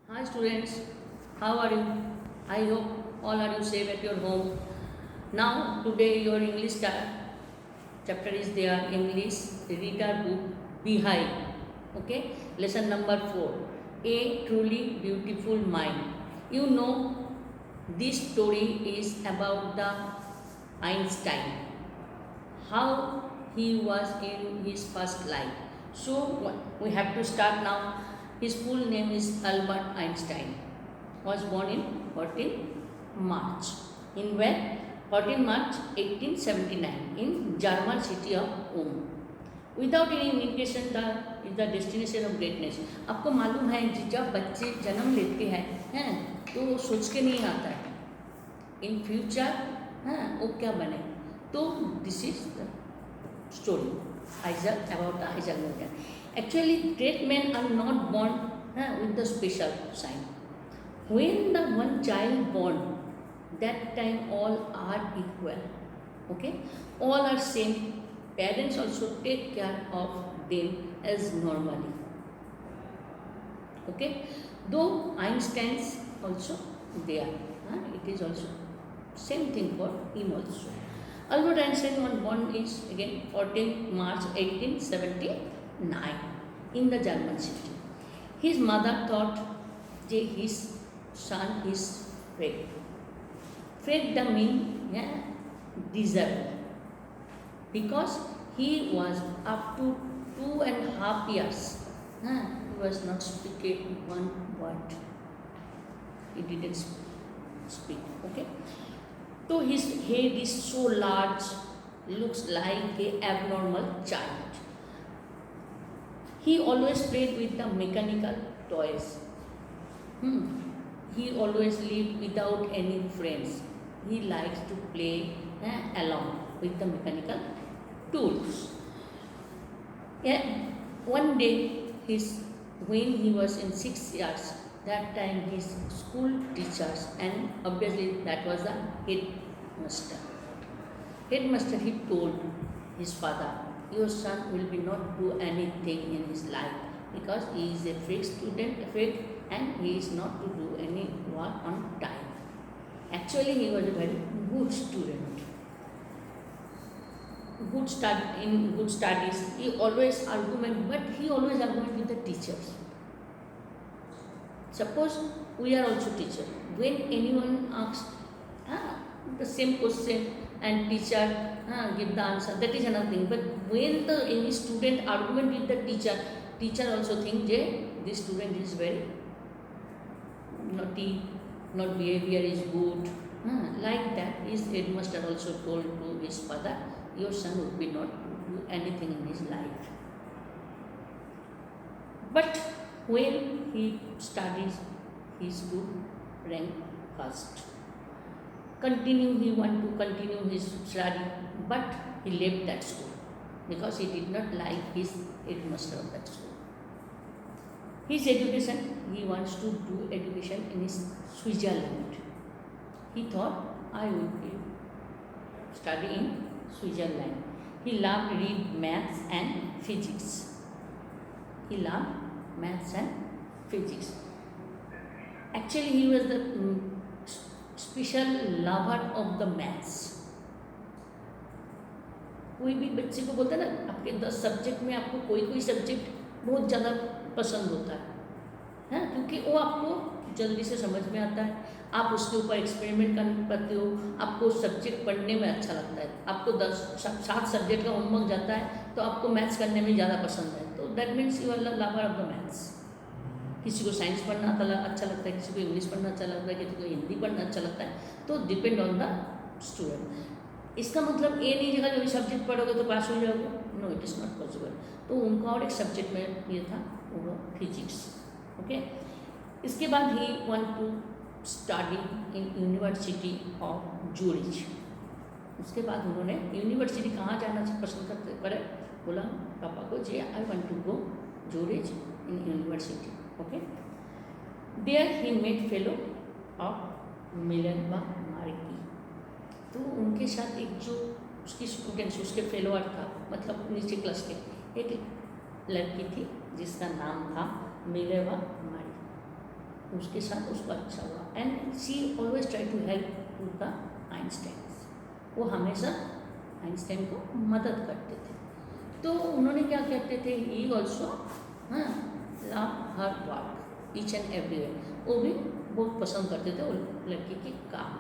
Hi students, how are you? I hope all are you safe at your home. Now today your English chapter is there, English reader book Behind. Okay, lesson number 4. A truly beautiful mind. You know, this story is about the Einstein, how he was in his first life. So we have to start now. His full name is Albert Einstein. Was born in 14 March. In when? 14 March 1879 in German city of Ulm. Without any indication that is the destination of greatness. आपको मालूम है जब बच्चे जन्म लेते हैं तो वो सोच के नहीं आता है इन फ्यूचर वो क्या बने. तो this is the story about the Isaac Newton. Actually, great men are not born with the special sign. When the one child born, that time all are equal. Okay, all are same. Parents also take care of them as normally. Okay, though Einstein's also there, it is also same thing for him also. Albert Einstein was born is again 14 March 1879 in the German city. His mother thought that his son is fake. Fake the mean deserved because he was up to 2.5 years. He was not speaking one word. He didn't speak. Okay. So his head is so large, looks like a abnormal child. He always played with the mechanical toys. He always lived without any friends. He likes to play along with the mechanical tools. One day, when he was in 6 years, that time his school teachers and obviously that was the headmaster. Headmaster, he told his father, your son will be not do anything in his life because he is a fake student, and he is not to do any work on time. Actually, he was a very good student. In good studies, he always argument, but he always argument with the teachers. Suppose we are also teacher. When anyone asks the same question and teacher give the answer, that is another thing. But when any student argument with the teacher also think that this student is very naughty, not behavior is good. Like that, his headmaster also told to his father, your son would be not do anything in his life. But when he studies, he is to rank first. He want to continue his study, but he left that school because he did not like his headmaster of that school. His education, he wants to do education in Switzerland. He thought, I will be study in Switzerland. He loved read maths and physics. He loved maths and physics. Actually, he was the special lover of the maths. कोई भी बच्चे को बोलता है ना, आपके 10 subject में आपको कोई सब्जेक्ट बहुत ज़्यादा पसंद होता है क्योंकि वो आपको जल्दी से समझ में आता है, आप उसके ऊपर एक्सपेरिमेंट कर पाते हो, आपको सब्जेक्ट पढ़ने में अच्छा लगता है. आपको 7 सब्जेक्ट का होमवर्क जाता है तो आपको मैथ्स करने में ज़्यादा पसंद है. तो that means you are the lover of the maths. किसी को साइंस पढ़ना अच्छा लगता है, किसी को इंग्लिश पढ़ना अच्छा लगता है, किसी को हिंदी पढ़ना अच्छा लगता है. तो डिपेंड ऑन द स्टूडेंट. इसका मतलब ये नहीं जगह जो सब्जेक्ट पढ़ोगे तो पास हो जाओगे. No, it is not possible. तो उनका और एक सब्जेक्ट में ये था, वो फिजिक्स. ओके. इसके बाद he want to study in university of Zurich. उसके बाद उन्होंने यूनिवर्सिटी कहाँ जाना पसंद करते करे, बोला पापा को जे I want to go Zurich in university. Okay. There he met fellow of Mileva Maric. तो उनके साथ एक जो उसकी स्टूडेंट्स, उसके फेलोअर था, मतलब नीचे क्लास के एक लड़की थी जिसका नाम था मिलेवा मारी. उसके साथ उसको अच्छा हुआ and she always try to help to the Einstein. वो हमेशा आइंस्टाइन को मदद करते थे। तो उन्होंने क्या कहते थे, ही ऑल्सो हाँ love her work each and everywhere, वो भी बहुत पसंद करते थे वो लड़की के काम।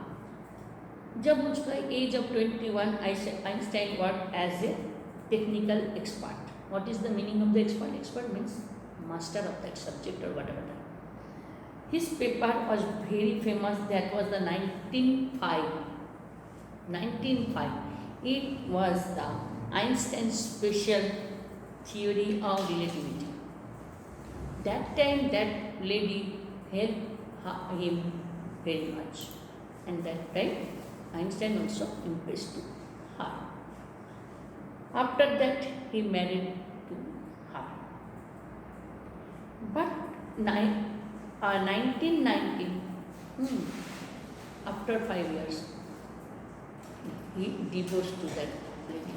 जब उसका age of 21 Einstein work as a technical expert. What is the meaning of the expert? Expert means master of that subject और whatever. His paper was very famous, that was the 1905. It was the Einstein's special theory of relativity. That time that lady helped him very much, and that time Einstein also impressed her. After that he married to her. But 1919, after 5 years, he divorced to that lady.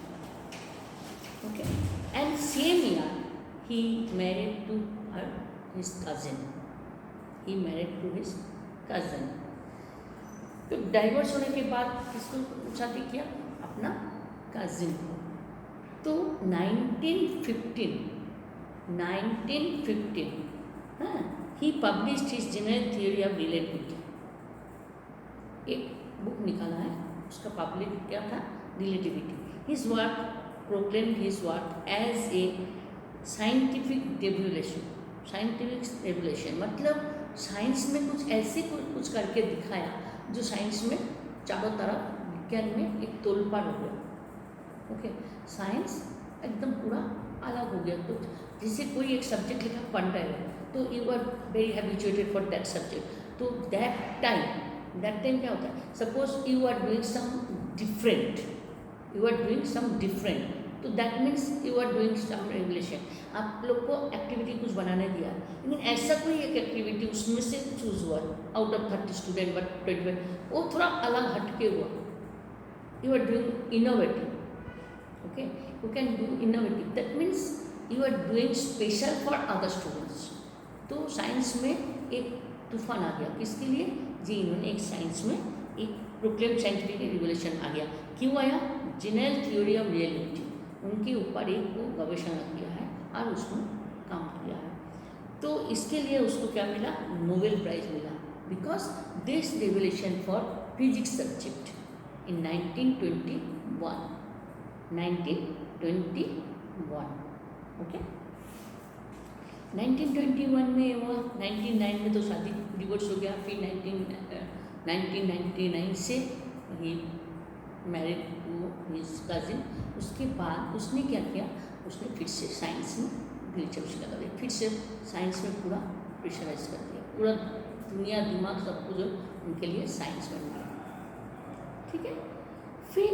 Okay, and same year he married to his cousin. He married to his cousin. तो divorce होने के बाद किसको शादी किया? अपना cousin को। तो 1915 हाँ he published his general theory of relativity. एक बुक निकाला है, उसका पब्लिक क्या था? Relativity. His work proclaimed his work as a scientific revolution. मतलब साइंस में कुछ ऐसे कुछ करके दिखाया जो साइंस में चारों तरफ विज्ञान में एक तोलपार हो गया। ओके, साइंस एकदम पूरा अलग हो गया। तो जैसे कोई एक सब्जेक्ट लिखा पढ़ रहे हो तो you are very habituated for that subject. तो दैट टाइम क्या होता है? Suppose you are doing some different, तो that means you are doing some revolution. आप लोग को एक्टिविटी कुछ बनाने दिया, लेकिन ऐसा कोई एक एक्टिविटी उसमें से चूज हुआ आउट ऑफ 30 स्टूडेंट बट 20, वो थोड़ा अलग हटके हुआ। You are doing innovative. Okay, you can do innovative, that means you are doing special for other students. तो साइंस में एक तूफान आ गया, किसके लिए? जी, इन्होंने एक साइंस में एक प्रोक्लेम साइंटिफिक रिवोल्यूशन आ गया। क्यों आया? जनरल थ्योरी ऑफ रिलेटिविटी, उनके ऊपर एक वो गवेषणा किया है और उसमें काम किया है। तो इसके लिए उसको क्या मिला? नोबेल प्राइज मिला, because this revolution for physics subject in 1921। Okay, 1921 में हुआ। 1909 में तो शादी डिवोर्स हो गया। फिर 1999 से he married to his cousin. उसके बाद उसने क्या किया? उसने फिर से साइंस में दिलचस्पी लगा दी, फिर से साइंस में पूरा प्रेशराइज कर दिया। पूरा दुनिया, दिमाग, सब कुछ उनके लिए साइंस में मिला। ठीक है, फिर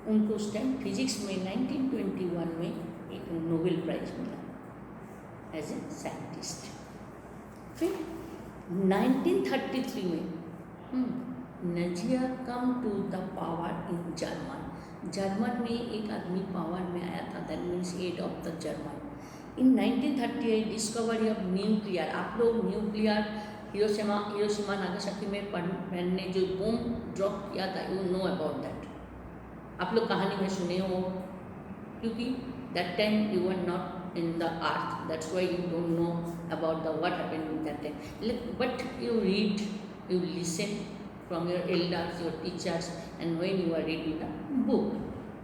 उनको उस टाइम फिजिक्स में 1921 में एक नोबेल प्राइज मिला एज ए साइंटिस्ट। फिर 1933 में Nazi come to the power in German में एक आदमी पावर में आया था, that means head of the German. In 1938 discovery of nuclear. आप लोग न्यूक्लियर हिरोशिमा नागासाकी में मैंने जो बॉम्ब ड्रॉप किया था, यू नो अबाउट दैट। आप लोग कहानी में सुने हो, क्योंकि that time you are not in the earth, that's why you don't know about the what happened in that time. But you read, you listen from your elders, your teachers, and when you are reading the book,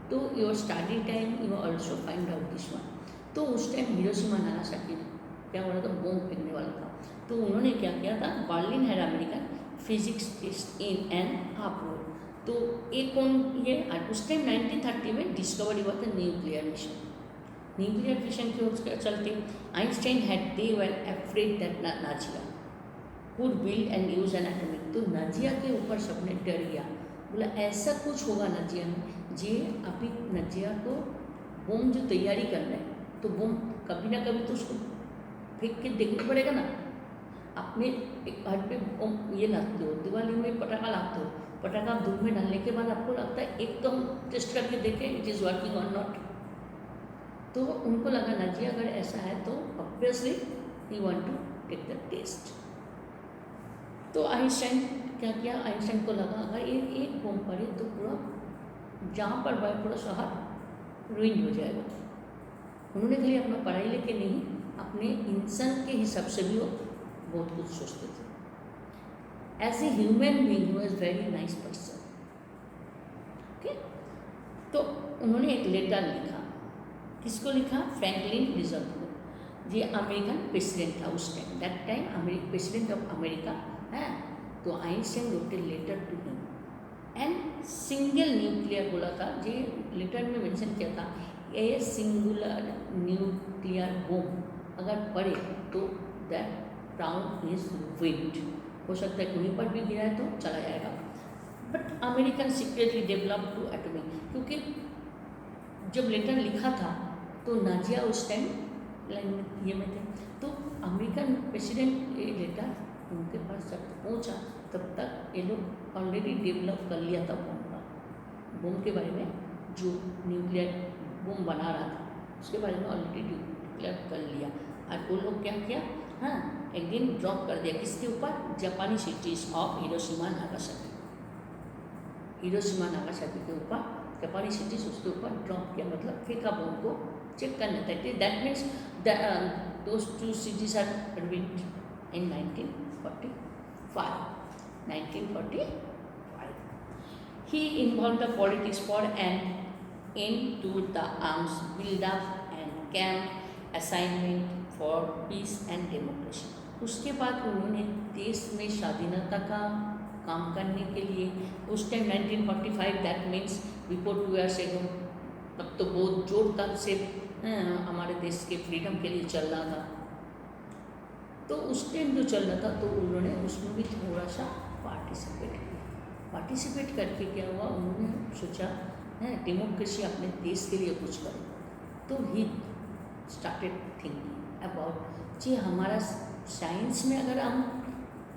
तो your study time you also find out this one. तो उस time Hiroshima Nagasaki में क्या हो रहा था? Bomb फेंकने वाला था। तो उन्होंने क्या किया था? बर्लिन है American physics test in and abroad. तो एक कौन ये उस टाइम 1930 में डिस्कवरी हुआ था न्यूक्लियर मिशन। न्यूक्लियर फिशन के चलते Einstein had they were afraid that Nazia could build and use N atomic. तो नाजिया के ऊपर सबने डर गया, बोला ऐसा कुछ होगा नाजिया में जे अभी नाजिया को बम जो तैयारी कर रहे हैं, तो बम कभी ना कभी तो उसको फेंक के देखना पड़ेगा ना। अपने एक घर पे ये लाते हो, दिवाली में पटाखा लाते हो, पटाखा धूप में डालने के बाद आपको लगता है एकदम टेस्ट करके देखें इट इज़ वर्किंग और नॉट। तो उनको लगा नाजिया अगर ऐसा है तो obviously you want to take the test. तो आइंस्टाइन क्या किया, आइंस्टाइन को लगा अगर एक बम पड़े तो पूरा जहाँ पर भाई पूरा शहर रुइन हो जाएगा। उन्होंने खाली अपना पढ़ाई लेके नहीं, अपने इंसान के हिसाब से भी वो बहुत कुछ सोचते थे। As a human being he was very nice person. Okay, तो उन्होंने एक लेटर लिखा, किसको लिखा, फ्रैंकलिन रूजवेल्ट को, ये अमेरिकन प्रेसिडेंट था उस time, that time president of America है। तो Einstein wrote a letter to him and single nuclear बोला था, ये लेटर में मेंशन किया था, ए सिंगुलर न्यूक्लियर बम अगर पड़े तो दैट टाउन इज विंड, हो सकता है कहीं पर भी गिरा है तो चला जाएगा। But American secretly develop to atomic, क्योंकि जब लेटर लिखा था तो नाजिया उस टाइम ये में थे, तो अमेरिकन प्रेसिडेंट ये लेटर उनके पास जब पहुंचा तब तक ये लोग ऑलरेडी डेवलप कर लिया था बम के बारे में, जो न्यूक्लियर बम बना रहा था उसके बारे में ऑलरेडी डिक्लेयर कर लिया। और वो लोग क्या किया, हाँ, एक दिन ड्रॉप कर दिया किसके ऊपर, जापानी cities of Hiroshima Nagasaki, Hiroshima Nagasaki के ऊपर जापानी सिटीज उसके ऊपर ड्रॉप किया, मतलब फेंका बम को चेक करने तक। That means those two cities are ruined in 1945. He involved the politics for an end to the arms build-up and camp assignment for peace and democracy. उसके बाद उन्होंने देश में स्वाधीनता का काम करने के लिए, उस time 1945, that means before 2 years ago, तब तो बहुत जोर तक से हमारे देश के फ्रीडम के लिए चल रहा था। तो उस टाइम जो चल रहा था तो उन्होंने उसमें भी थोड़ा सा पार्टिसिपेट किया। पार्टिसिपेट करके क्या हुआ, उन्होंने सोचा है डेमोक्रेसी अपने देश के लिए कुछ करें। तो ही स्टार्टेड थिंकिंग अबाउट जी हमारा साइंस में अगर हम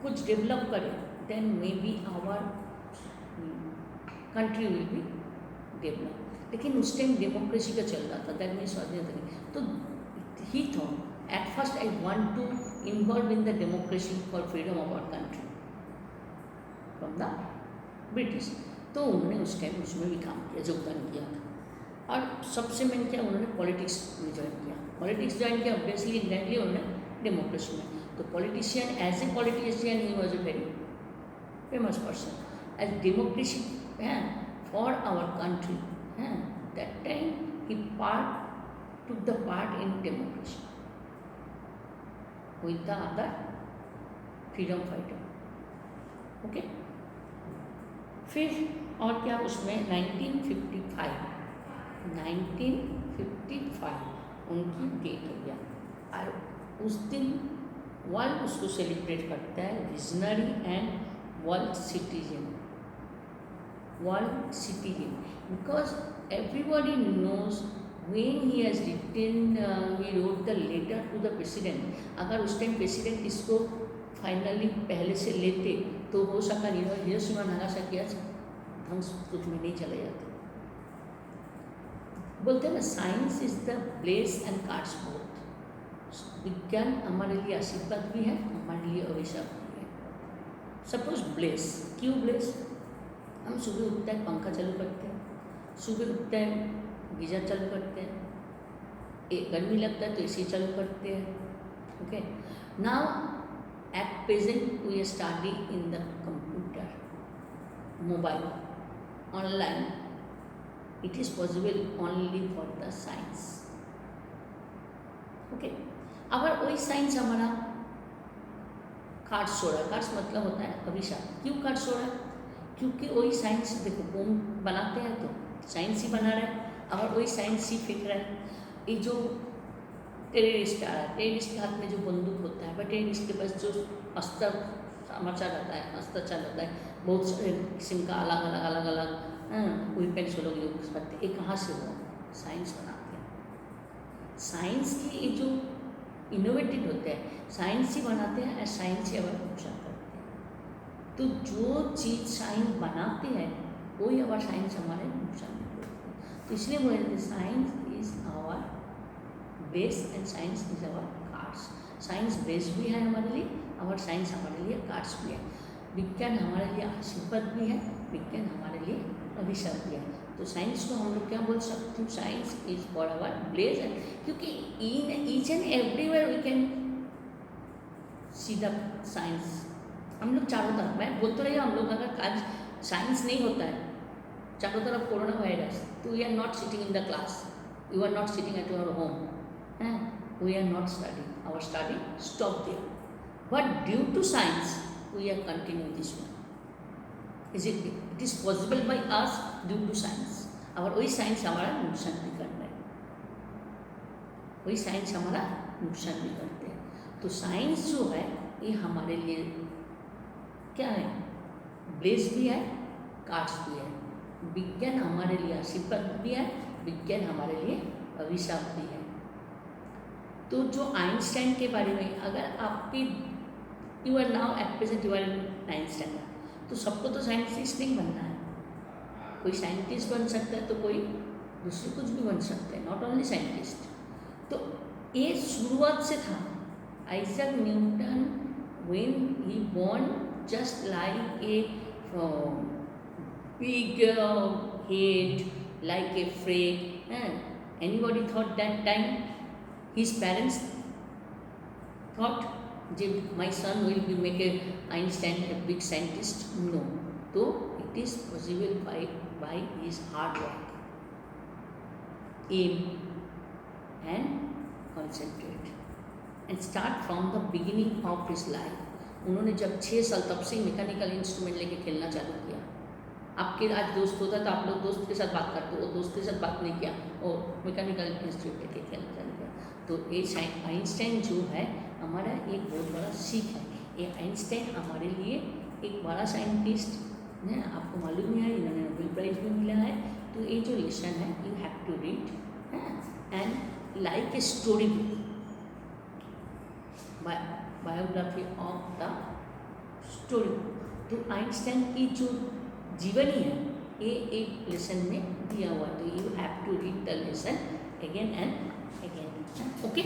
कुछ डेवलप करें then maybe our country will be develop. लेकिन उस टाइम डेमोक्रेसी का चल रहा था, दैट मीन्स स्वाधीनता नहीं। तो ही thought at first I want to involve in the democracy for freedom of our country from the British। तो उन्होंने उस टाइम उसमें भी काम किया, योगदान किया था। और सबसे मेन क्या, उन्होंने पॉलिटिक्स में ज्वाइन किया। पॉलिटिक्स ज्वाइन किया ऑब्वियसली ग्रैंडली उन्होंने डेमोक्रेसी में। तो politician, as a politician he was a very famous person as democracy है फॉर आवर कंट्री है। That time he took the part in democracy with the other freedom fighter। Okay, फिर और क्या उसमें 1955 उनकी डेट हो गया। और उस दिन वर्ल्ड उसको सेलिब्रेट करता है visionary and world citizen because everybody knows when he has written he wrote the letter to the president। अगर उस टाइम प्रेसिडेंट इसको फाइनली पहले से लेते तो हो सका हिरोशिमा नागासाकी आज ध्वंस कुछ में नहीं चले जाते। बोलते हैं ना science is the bless and cards both. विज्ञान हमारे लिए आशीर्वाद भी है, हमारे लिए अभिशाप भी है। सपोज ब्लेस, क्यों ब्लेस, हम सुबह उठते हैं पंखा चालू करते हैं, सुबह उठते हैं गीजर चालू करते हैं, गर्मी लगता है तो एसी चालू करते हैं। Okay, now at present we study in the computer, mobile, online. It is possible only for the science. Okay, अगर वही साइंस हमारा कार्ड्स हो रहा है, कार्ड्स मतलब होता है अभिशाप। क्यों कार्ड्स हो रहा है, क्योंकि वही साइंस, देखो बम बनाते हैं तो साइंस ही बना रहा है। अगर वही साइंस ही फेंक रहा है, ये जो टेररिस्ट आ रहा है, टेररिस्ट के हाथ में जो बंदूक होता है, बट टेररिस्ट के पास जो अस्त्र समाचार रहता है, अस्त्र चल रहता है, बहुत सारे किस्म का अलग अलग वेपन्स वो लोग यूज करते हैं। ये कहाँ से हुआ, साइंस बनाते हैं। साइंस की ये जो इनोवेटिव होते हैं साइंस ही बनाते हैं, साइंस ही अगर नुकसान करते हैं। तो जो चीज़ साइंस बनाते हैं वही अगर साइंस हमारे नुकसान नहीं करते। तो इसलिए बोलते हैं science is our base and science is our cards. Science base भी है हमारे लिए और साइंस हमारे लिए कार्ड्स भी है। विज्ञान हमारे लिए आशीर्वाद भी है, विज्ञान हमारे लिए अभिशाप भी है। तो साइंस को हम लोग क्या बोल सकते हैं, science is for our blaze, क्योंकि in each and everywhere we can see the science. हम लोग चारों तरफ, मैं बोलते रही हम लोग अगर आज साइंस नहीं होता है, चारों तरफ कोरोना वायरस, तो we are not sitting in the class, you are not sitting at your home, we are not studying, our study stop there, but due to science we are continue this one. It is possible by us due to science. और वही science हमारा नुकसान भी कर रहा है, वही science हमारा नुकसान भी करते हैं। तो साइंस जो है ये हमारे लिए क्या है, ब्लेस भी है, कार्ड्स भी है। विज्ञान हमारे लिए आशीर्वाद भी है, विज्ञान हमारे लिए अभिशाप भी है। तो जो आइंस्टाइन के बारे में, अगर आपकी you are now at present you are in 9th standard, तो सबको तो साइंटिस्ट नहीं बनना है, कोई साइंटिस्ट बन सकता है तो कोई दूसरे कुछ भी बन सकते हैं, नॉट ओनली साइंटिस्ट। तो ये शुरुआत से था। Isaac Newton when he born just like a big head, like a frame. Anybody thought that time? His parents thought, my son will be make a Einstein a big scientist. No. So it is possible by his hard work, aim, and concentrate, and start from the beginning of his life. उन्होंने जब 6 साल तब से mechanical instrument लेके खेलना चालू किया। आपके आज दोस्त होता तो आप लोग दोस्त के साथ बात करते हो, दोस्त के साथ बात नहीं किया और मैकेनिकल इंस्ट्रूमेंट लेके खेलना चालू किया। तो ये आइंस्टाइन जो है हमारा एक बहुत बड़ा सीख है। ये आइंस्टाइन हमारे लिए एक बड़ा साइंटिस्ट है, आपको मालूम ही है, इन्होंने नोबेल प्राइज भी मिला है। तो ये जो लेसन है you have to read and like a story book, biography of the story. तो आइंस्टाइन की जो जीवनी है ये एक लेसन में दिया हुआ, तो you have to read the lesson again and again. Okay.